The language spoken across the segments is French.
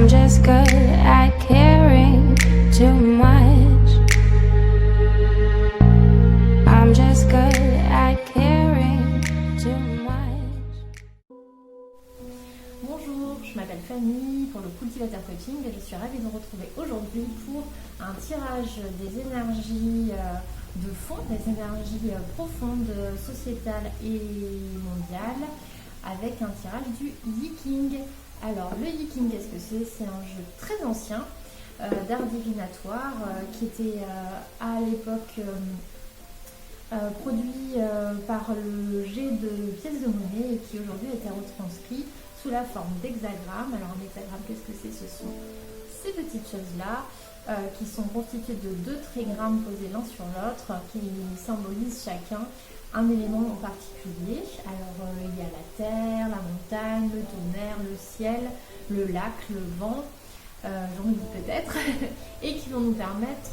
I'm just good at caring too much. I'm just good at caring too much. Bonjour, je m'appelle Fanny pour le Cultivateur Coaching et je suis ravie de vous retrouver aujourd'hui pour un tirage des énergies de fond, des énergies profondes, sociétales et mondiales, avec un tirage du Yi-King. Alors le Yi-King, qu'est-ce que c'est? C'est un jeu très ancien d'art divinatoire qui était à l'époque produit par le jet de pièces de monnaie et qui aujourd'hui a été retranscrit sous la forme d'hexagrammes. Alors un hexagramme, qu'est-ce que c'est? Ce sont ces petites choses-là qui sont constituées de deux trigrammes posés l'un sur l'autre qui symbolisent chacun un élément en particulier. Alors il y a la terre, la montagne, le tonnerre, le ciel, le lac, le vent, j'en oublie peut-être, et qui vont nous permettre,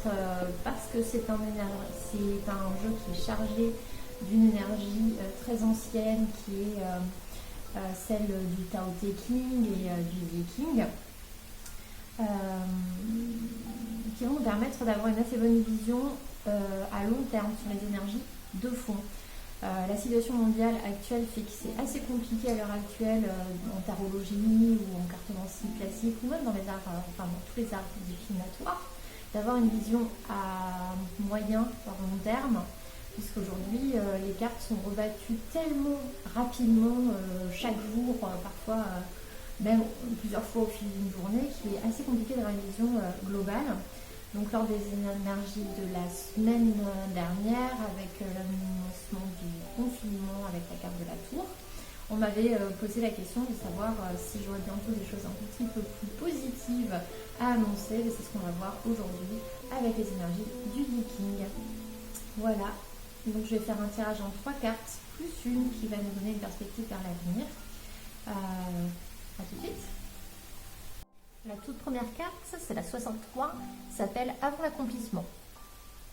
parce que c'est un jeu qui est chargé d'une énergie très ancienne qui est celle du Tao Te Ching et du Yi King, qui vont nous permettre d'avoir une assez bonne vision à long terme sur les énergies de fond. La situation mondiale actuelle fait que c'est assez compliqué à l'heure actuelle en tarologie ou en cartomancie classique ou même dans les arts, dans tous les arts divinatoires, d'avoir une vision à moyen voire long terme, puisqu'aujourd'hui les cartes sont rebattues tellement rapidement chaque jour, parfois même plusieurs fois au fil d'une journée, qu'il est assez compliqué d'avoir une vision globale. Donc lors des énergies de la semaine dernière, avec l'annoncement du confinement avec la carte de la tour, on m'avait posé la question de savoir si j'aurais bientôt des choses un petit peu plus positives à annoncer. C'est ce qu'on va voir aujourd'hui avec les énergies du Yi King. Voilà, donc je vais faire un tirage en 3 cartes, plus une qui va nous donner une perspective vers l'avenir. À tout de suite. La toute première carte, c'est la 63, s'appelle Avant l'accomplissement.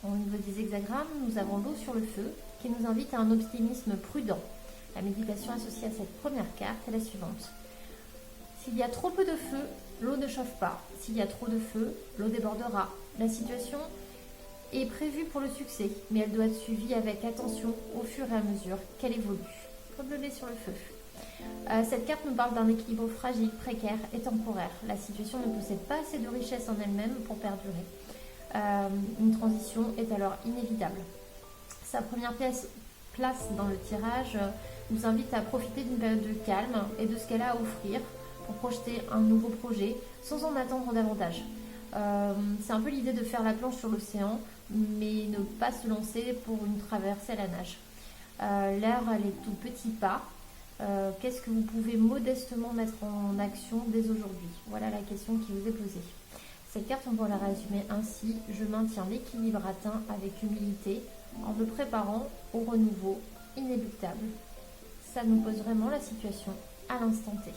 Au niveau des hexagrammes, nous avons l'eau sur le feu qui nous invite à un optimisme prudent. La méditation associée à cette première carte est la suivante. S'il y a trop peu de feu, l'eau ne chauffe pas. S'il y a trop de feu, l'eau débordera. La situation est prévue pour le succès, mais elle doit être suivie avec attention au fur et à mesure qu'elle évolue. Comme le lait sur le feu. Cette carte nous parle d'un équilibre fragile, précaire et temporaire. La situation ne possède pas assez de richesse en elle-même pour perdurer. Une transition est alors inévitable. Sa première place dans le tirage nous invite à profiter d'une période de calme et de ce qu'elle a à offrir pour projeter un nouveau projet sans en attendre davantage. C'est un peu l'idée de faire la planche sur l'océan, mais ne pas se lancer pour une traversée à la nage. L'air, elle est tout petit pas. Qu'est-ce que vous pouvez modestement mettre en action dès aujourd'hui? Voilà la question qui vous est posée. Cette carte, on peut la résumer ainsi. Je maintiens l'équilibre atteint avec humilité en me préparant au renouveau inéluctable. Ça nous pose vraiment la situation à l'instant T.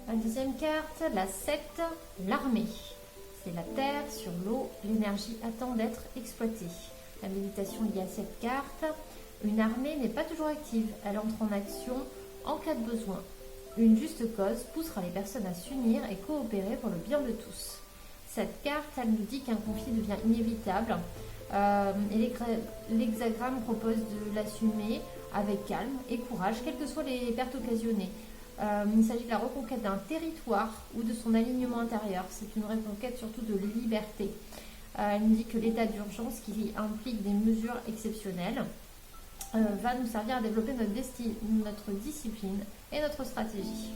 La deuxième carte, la 7, l'armée. C'est la terre sur l'eau, l'énergie attend d'être exploitée. La méditation liée à cette carte. Une armée n'est pas toujours active, elle entre en action en cas de besoin. Une juste cause poussera les personnes à s'unir et coopérer pour le bien de tous. Cette carte, elle nous dit qu'un conflit devient inévitable et l'hexagramme propose de l'assumer avec calme et courage, quelles que soient les pertes occasionnées. Il s'agit de la reconquête d'un territoire ou de son alignement intérieur. C'est une reconquête surtout de liberté. Elle nous dit que l'état d'urgence qui implique des mesures exceptionnelles va nous servir à développer notre discipline et notre stratégie.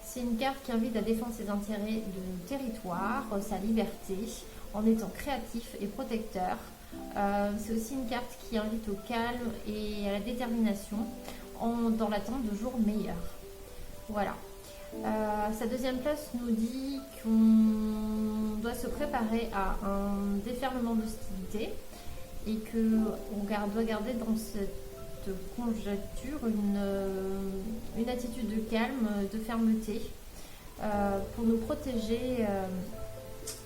C'est une carte qui invite à défendre ses intérêts de territoire, sa liberté, en étant créatif et protecteur. C'est aussi une carte qui invite au calme et à la détermination dans l'attente de jours meilleurs. Voilà. Sa deuxième place nous dit qu'on doit se préparer à un déferlement d'hostilité et qu'on doit garder dans cette conjecture une attitude de calme, de fermeté, pour nous protéger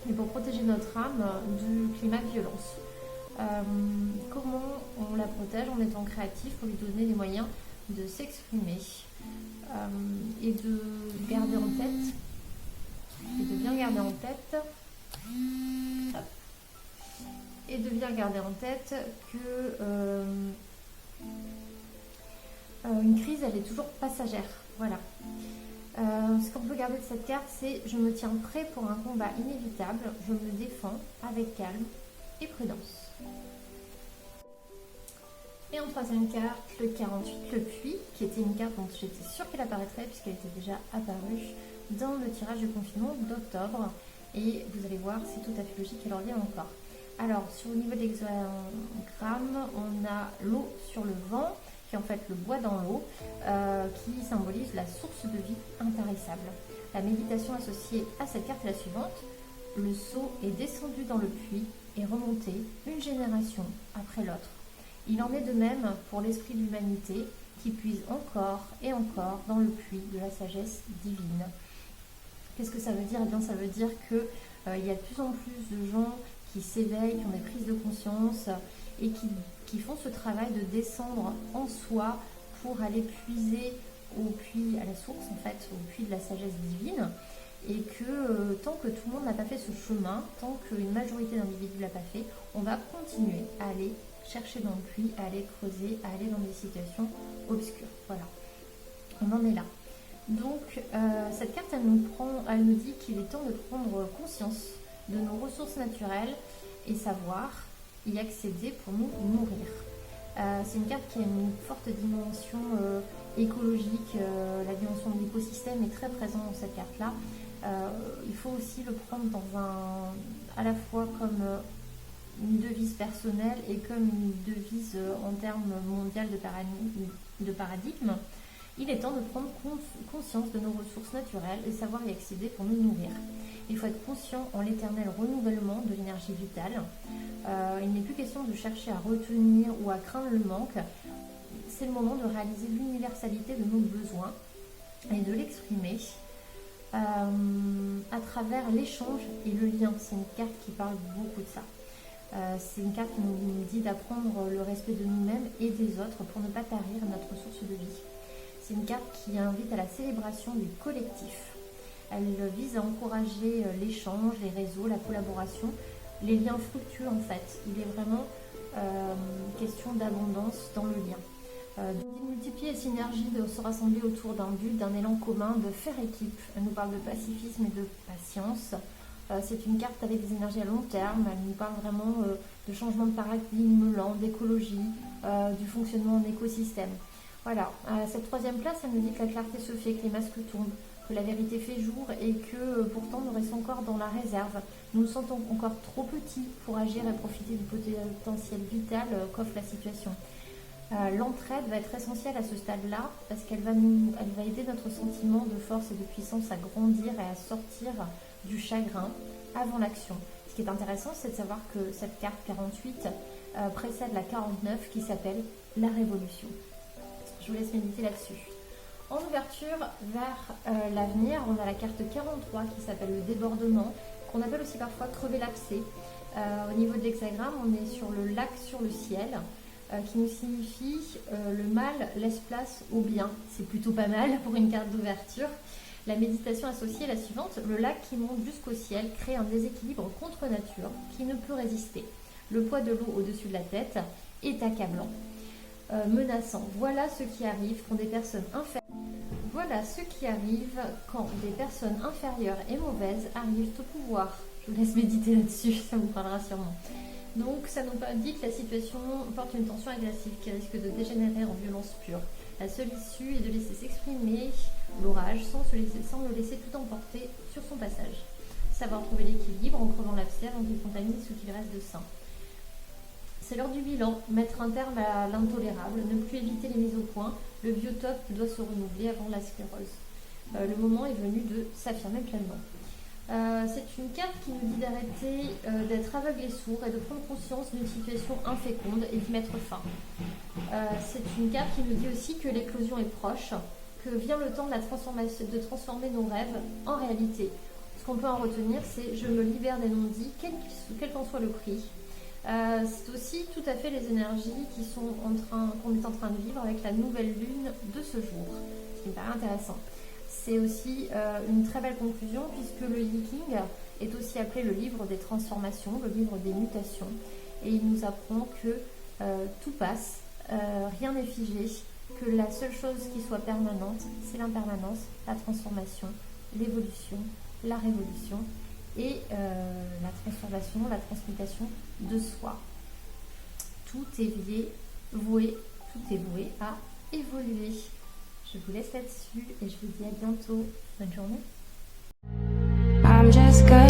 et pour protéger notre âme du climat de violence. Comment on la protège? En étant créatif pour lui donner les moyens de s'exprimer et de garder en tête Et de bien garder en tête, hop, et de bien garder en tête que une crise, elle est toujours passagère. Voilà. Ce qu'on peut garder de cette carte, c'est je me tiens prêt pour un combat inévitable, je me défends avec calme et prudence. Et en troisième carte, le 48, le puits, qui était une carte dont j'étais sûre qu'elle apparaîtrait puisqu'elle était déjà apparue dans le tirage du confinement d'octobre. Et vous allez voir, c'est tout à fait logique qu'elle revienne encore. Alors, sur le niveau de l'hexagramme, on a l'eau sur le vent, qui est en fait le bois dans l'eau, qui symbolise la source de vie intarissable. La méditation associée à cette carte est la suivante. Le seau est descendu dans le puits et remonté une génération après l'autre. Il en est de même pour l'esprit de l'humanité qui puise encore et encore dans le puits de la sagesse divine. Qu'est-ce que ça veut dire? Eh bien, ça veut dire qu'il y a de plus en plus de gens qui s'éveillent, qui ont des prises de conscience et qui font ce travail de descendre en soi pour aller puiser au puits, à la source en fait, au puits de la sagesse divine. Et que tant que tout le monde n'a pas fait ce chemin, tant qu'une majorité d'individus ne l'a pas fait, on va continuer à aller chercher dans le puits, à aller creuser, à aller dans des situations obscures. Voilà, on en est là. Donc cette carte, elle nous dit qu'il est temps de prendre conscience de nos ressources naturelles et savoir y accéder pour nous nourrir. C'est une carte qui a une forte dimension écologique, la dimension de l'écosystème est très présente dans cette carte-là. Il faut aussi le prendre à la fois comme une devise personnelle et comme une devise en termes mondial de paradigme. Il est temps de prendre conscience de nos ressources naturelles et savoir y accéder pour nous nourrir. Il faut être conscient en l'éternel renouvellement de l'énergie vitale. Il n'est plus question de chercher à retenir ou à craindre le manque. C'est le moment de réaliser l'universalité de nos besoins et de l'exprimer à travers l'échange et le lien. C'est une carte qui parle beaucoup de ça. C'est une carte qui nous dit d'apprendre le respect de nous-mêmes et des autres pour ne pas tarir notre source de vie. C'est une carte qui invite à la célébration du collectif. Elle vise à encourager l'échange, les réseaux, la collaboration, les liens fructueux en fait. Il est vraiment question d'abondance dans le lien. De multiplier les synergies, de se rassembler autour d'un but, d'un élan commun, de faire équipe. Elle nous parle de pacifisme et de patience. C'est une carte avec des énergies à long terme. Elle nous parle vraiment de changement de paradigme lent, d'écologie, du fonctionnement en écosystème. Voilà, cette troisième place, elle nous dit que la clarté se fait, que les masques tombent, que la vérité fait jour et que pourtant nous restons encore dans la réserve. Nous nous sentons encore trop petits pour agir et profiter du potentiel vital qu'offre la situation. L'entraide va être essentielle à ce stade-là parce qu'elle va aider notre sentiment de force et de puissance à grandir et à sortir du chagrin avant l'action. Ce qui est intéressant, c'est de savoir que cette carte 48 précède la 49 qui s'appelle la révolution. Je vous laisse méditer là-dessus. En ouverture vers l'avenir, on a la carte 43 qui s'appelle le débordement, qu'on appelle aussi parfois crever l'abcès. Au niveau de l'hexagramme, on est sur le lac sur le ciel, qui nous signifie le mal laisse place au bien. C'est plutôt pas mal pour une carte d'ouverture. La méditation associée est la suivante. Le lac qui monte jusqu'au ciel crée un déséquilibre contre nature qui ne peut résister. Le poids de l'eau au-dessus de la tête est accablant. Menaçant. Voilà ce qui arrive quand des personnes inférieures et mauvaises arrivent au pouvoir. Je vous laisse méditer là-dessus, ça vous parlera sûrement. Donc ça nous dit que la situation porte une tension agressive qui risque de dégénérer en violence pure. La seule issue est de laisser s'exprimer l'orage sans le laisser tout emporter sur son passage. Savoir trouver l'équilibre en crevant l'abcès avant qu'il contamine ce qu'il reste de sain. C'est l'heure du bilan, mettre un terme à l'intolérable, ne plus éviter les mises au point. Le biotope doit se renouveler avant la sclérose. Le moment est venu de s'affirmer pleinement. C'est une carte qui nous dit d'arrêter d'être aveugle et sourd et de prendre conscience d'une situation inféconde et d'y mettre fin. C'est une carte qui nous dit aussi que l'éclosion est proche, que vient le temps de transformer nos rêves en réalité. Ce qu'on peut en retenir, c'est « je me libère des non-dits, quel qu'en soit le prix ». C'est aussi tout à fait les énergies qu'on est en train de vivre avec la nouvelle lune de ce jour, ce qui me paraît intéressant. c'est aussi une très belle conclusion puisque le Yiking est aussi appelé le livre des transformations, le livre des mutations. Et il nous apprend que tout passe, rien n'est figé, que la seule chose qui soit permanente, c'est l'impermanence, la transformation, l'évolution, la révolution et la transformation, la transmutation de soi. Tout est voué à évoluer. Je vous laisse là-dessus et je vous dis à bientôt. Bonne journée. I'm just good